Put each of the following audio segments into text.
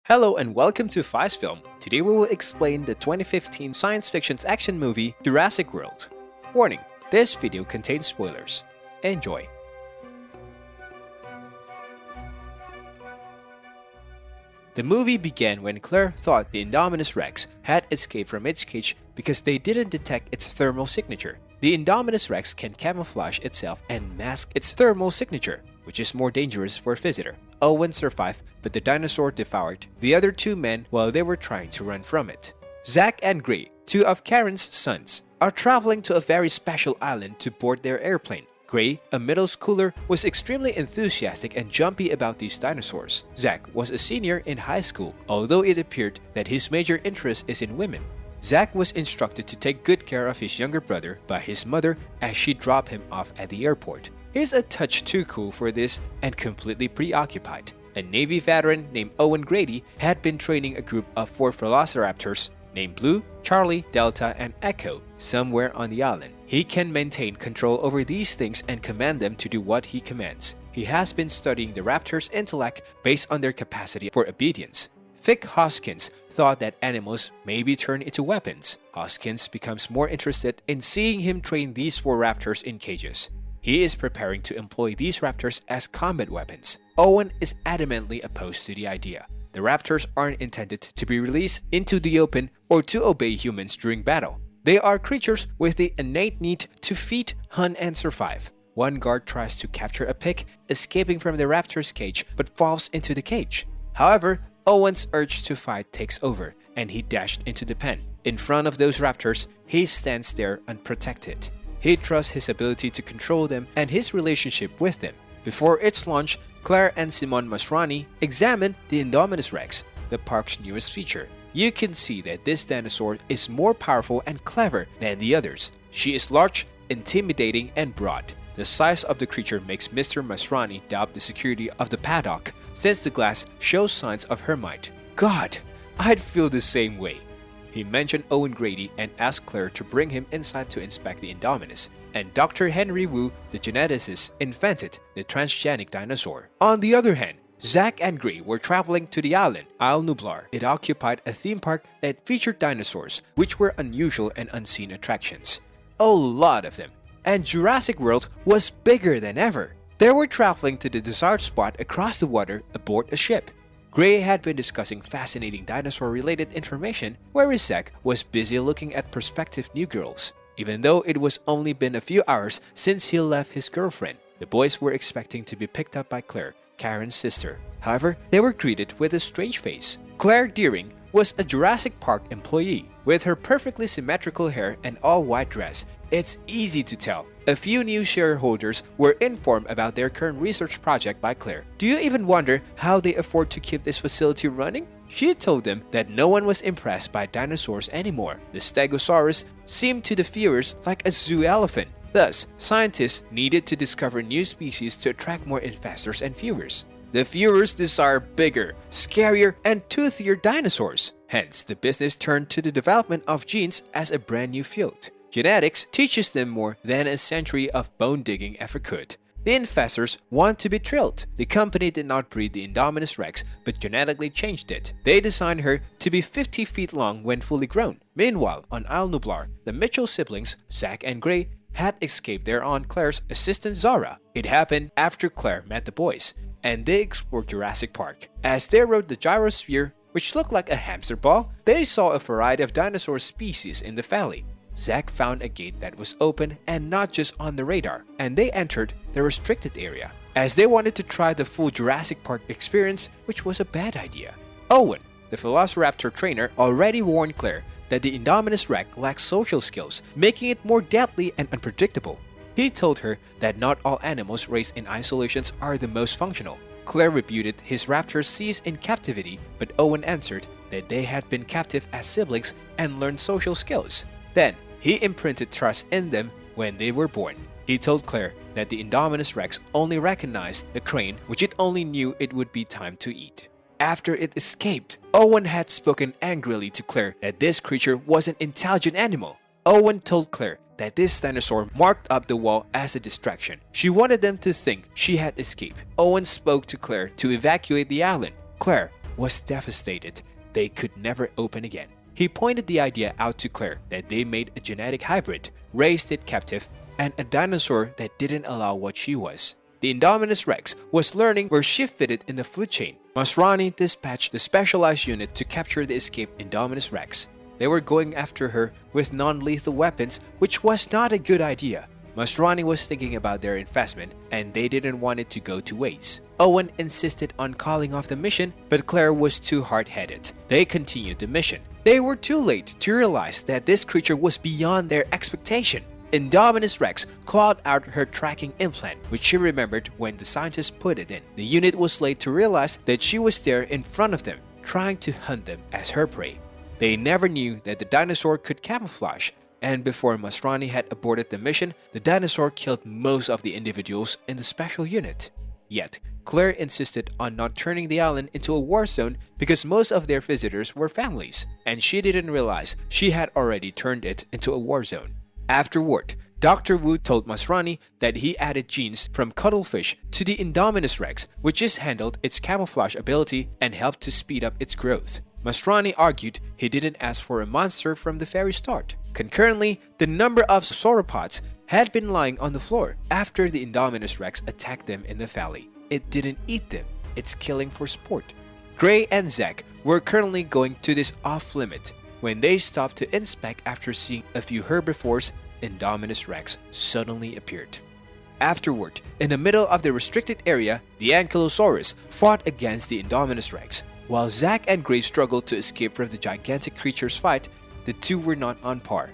Hello and welcome to Fi's Film. Today we will explain the 2015 science fiction action movie Jurassic World. Warning, this video contains spoilers. Enjoy. The movie began when Claire thought the Indominus Rex had escaped from its cage because they didn't detect its thermal signature. The Indominus Rex can camouflage itself and mask its thermal signature, which is more dangerous for a visitor. Owen survived, but the dinosaur devoured the other two men while they were trying to run from it. Zach and Gray, two of Karen's sons, are traveling to a very special island to board their airplane. Gray, a middle schooler, was extremely enthusiastic and jumpy about these dinosaurs. Zach was a senior in high school, although it appeared that his major interest is in women. Zach was instructed to take good care of his younger brother by his mother as she dropped him off at the airport. He's a touch too cool for this and completely preoccupied. A Navy veteran named Owen Grady had been training a group of 4 velociraptors named Blue, Charlie, Delta, and Echo somewhere on the island. He can maintain control over these things and command them to do what he commands. He has been studying the raptors' intellect based on their capacity for obedience. Vic Hoskins thought that animals may be turned into weapons. Hoskins becomes more interested in seeing him train these 4 raptors in cages. He is preparing to employ these raptors as combat weapons. Owen is adamantly opposed to the idea. The raptors aren't intended to be released into the open or to obey humans during battle. They are creatures with the innate need to feed, hunt, and survive. One guard tries to capture a pig, escaping from the raptor's cage but falls into the cage. However, Owen's urge to fight takes over, and he dashed into the pen. In front of those raptors, he stands there unprotected. He trusts his ability to control them and his relationship with them. Before its launch, Claire and Simon Masrani examined the Indominus Rex, the park's newest feature. You can see that this dinosaur is more powerful and clever than the others. She is large, intimidating, and broad. The size of the creature makes Mr. Masrani doubt the security of the paddock, since the glass shows signs of her might. God, I'd feel the same way. He mentioned Owen Grady and asked Claire to bring him inside to inspect the Indominus, and Dr. Henry Wu, the geneticist, invented the transgenic dinosaur. On the other hand, Zach and Gray were traveling to the island, Isle Nublar. It occupied a theme park that featured dinosaurs, which were unusual and unseen attractions. A lot of them. And Jurassic World was bigger than ever. They were traveling to the desired spot across the water aboard a ship. Gray had been discussing fascinating dinosaur-related information, whereas Zach was busy looking at prospective new girls. Even though it was only been a few hours since he left his girlfriend, the boys were expecting to be picked up by Claire, Karen's sister. However, they were greeted with a strange face. Claire Deering was a Jurassic Park employee. With her perfectly symmetrical hair and all-white dress, it's easy to tell. A few new shareholders were informed about their current research project by Claire. Do you even wonder how they afford to keep this facility running? She told them that no one was impressed by dinosaurs anymore. The Stegosaurus seemed to the viewers like a zoo elephant. Thus, scientists needed to discover new species to attract more investors and viewers. The viewers desire bigger, scarier, and toothier dinosaurs. Hence, the business turned to the development of genes as a brand new field. Genetics teaches them more than a century of bone digging ever could. The investors want to be thrilled. The company did not breed the Indominus Rex, but genetically changed it. They designed her to be 50 feet long when fully grown. Meanwhile, on Isle Nublar, the Mitchell siblings, Zach and Gray, had escaped their Aunt Claire's assistant Zara. It happened after Claire met the boys, and they explored Jurassic Park. As they rode the gyrosphere, which looked like a hamster ball, they saw a variety of dinosaur species in the valley. Zach found a gate that was open and not just on the radar, and they entered the restricted area, as they wanted to try the full Jurassic Park experience, which was a bad idea. Owen, the velociraptor trainer, already warned Claire that the Indominus Rex lacks social skills, making it more deadly and unpredictable. He told her that not all animals raised in isolations are the most functional. Claire rebutted his raptors seized in captivity, but Owen answered that they had been captive as siblings and learned social skills. Then, he imprinted trust in them when they were born. He told Claire that the Indominus Rex only recognized the crane, which it only knew it would be time to eat. After it escaped, Owen had spoken angrily to Claire that this creature was an intelligent animal. Owen told Claire that this dinosaur marked up the wall as a distraction. She wanted them to think she had escaped. Owen spoke to Claire to evacuate the island. Claire, was devastated. They could never open again. He pointed the idea out to Claire that they made a genetic hybrid, raised it captive, and a dinosaur that didn't allow what she was. The Indominus Rex was learning where she fitted in the food chain. Masrani dispatched the specialized unit to capture the escaped Indominus Rex. They were going after her with non-lethal weapons, which was not a good idea. Masrani was thinking about their investment, and they didn't want it to go to waste. Owen insisted on calling off the mission, but Claire was too hard-headed. They continued the mission. They were too late to realize that this creature was beyond their expectation. Indominus Rex clawed out her tracking implant, which she remembered when the scientists put it in. The unit was late to realize that she was there in front of them, trying to hunt them as her prey. They never knew that the dinosaur could camouflage, and before Masrani had aborted the mission, the dinosaur killed most of the individuals in the special unit. Yet, Claire insisted on not turning the island into a war zone because most of their visitors were families, and she didn't realize she had already turned it into a war zone. Afterward, Dr. Wu told Masrani that he added genes from cuttlefish to the Indominus Rex, which has handled its camouflage ability and helped to speed up its growth. Masrani argued he didn't ask for a monster from the very start. Concurrently, the number of sauropods had been lying on the floor after the Indominus Rex attacked them in the valley. It didn't eat them, it's killing for sport. Gray and Zack were currently going to this off-limit. When they stopped to inspect after seeing a few herbivores, Indominus Rex suddenly appeared. Afterward, in the middle of the restricted area, the Ankylosaurus fought against the Indominus Rex. While Zack and Gray struggled to escape from the gigantic creature's fight, the two were not on par.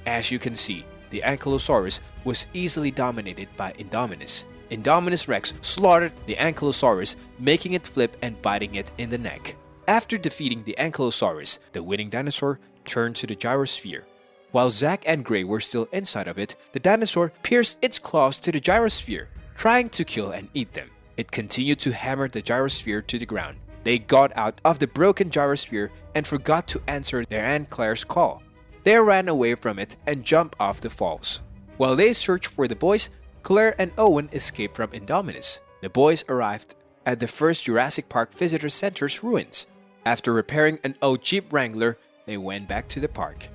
As you can see, the Ankylosaurus was easily dominated by Indominus. Indominus Rex slaughtered the Ankylosaurus, making it flip and biting it in the neck. After defeating the Ankylosaurus, the winning dinosaur turned to the gyrosphere. While Zack and Gray were still inside of it, the dinosaur pierced its claws to the gyrosphere, trying to kill and eat them. It continued to hammer the gyrosphere to the ground. They got out of the broken gyrosphere and forgot to answer their Aunt Claire's call. They ran away from it and jumped off the falls. While they searched for the boys, Claire and Owen escaped from Indominus. The boys arrived at the first Jurassic Park Visitor Center's ruins. After repairing an old Jeep Wrangler, they went back to the park.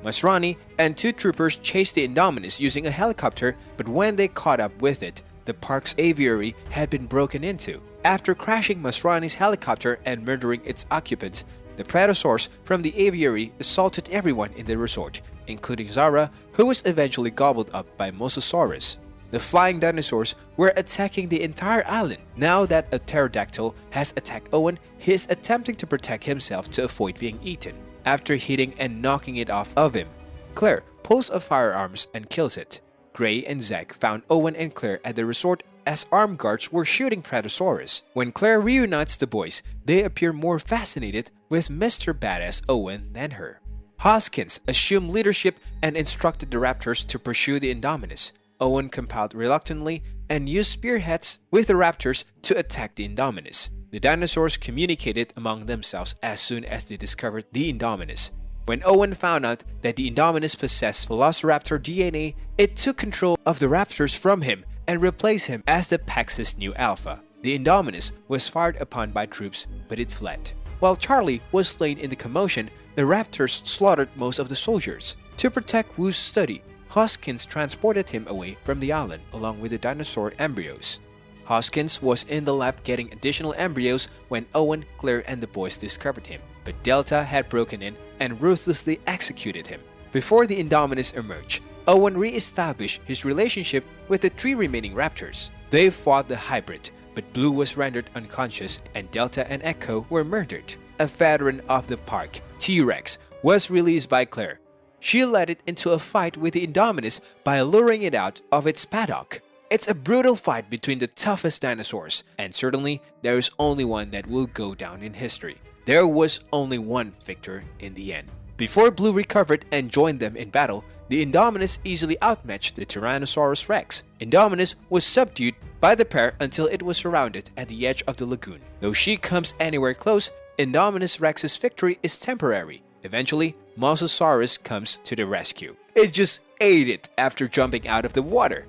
Masrani and two troopers chased the Indominus using a helicopter, but when they caught up with it, the park's aviary had been broken into. After crashing Masrani's helicopter and murdering its occupants, the Predators from the aviary assaulted everyone in the resort, including Zara, who was eventually gobbled up by Mosasaurus. The flying dinosaurs were attacking the entire island. Now that a pterodactyl has attacked Owen, he is attempting to protect himself to avoid being eaten. After hitting and knocking it off of him, Claire pulls a firearms and kills it. Gray and Zack found Owen and Claire at the resort as armed guards were shooting Predators. When Claire reunites the boys, they appear more fascinated with Mr. Badass Owen than her. Hoskins assumed leadership and instructed the raptors to pursue the Indominus. Owen complied reluctantly and used spearheads with the raptors to attack the Indominus. The dinosaurs communicated among themselves as soon as they discovered the Indominus. When Owen found out that the Indominus possessed Velociraptor DNA, it took control of the raptors from him and replaced him as the Pax's new alpha. The Indominus was fired upon by troops, but it fled. While Charlie was slain in the commotion, the raptors slaughtered most of the soldiers. To protect Wu's study, Hoskins transported him away from the island along with the dinosaur embryos. Hoskins was in the lab getting additional embryos when Owen, Claire, and the boys discovered him, but Delta had broken in and ruthlessly executed him. Before the Indominus emerged, Owen re-established his relationship with the three remaining raptors. They fought the hybrid, but Blue was rendered unconscious and Delta and Echo were murdered. A veteran of the park, T-Rex, was released by Claire. She led it into a fight with the Indominus by luring it out of its paddock. It's a brutal fight between the toughest dinosaurs, and certainly there is only one that will go down in history. There was only one victor in the end. Before Blue recovered and joined them in battle, the Indominus easily outmatched the Tyrannosaurus Rex. Indominus was subdued by the pair until it was surrounded at the edge of the lagoon. Though she comes anywhere close, Indominus Rex's victory is temporary. Eventually, Mosasaurus comes to the rescue. It just ate it after jumping out of the water.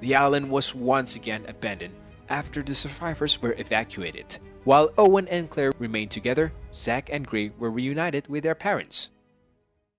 The island was once again abandoned after the survivors were evacuated. While Owen and Claire remained together, Zack and Gray were reunited with their parents.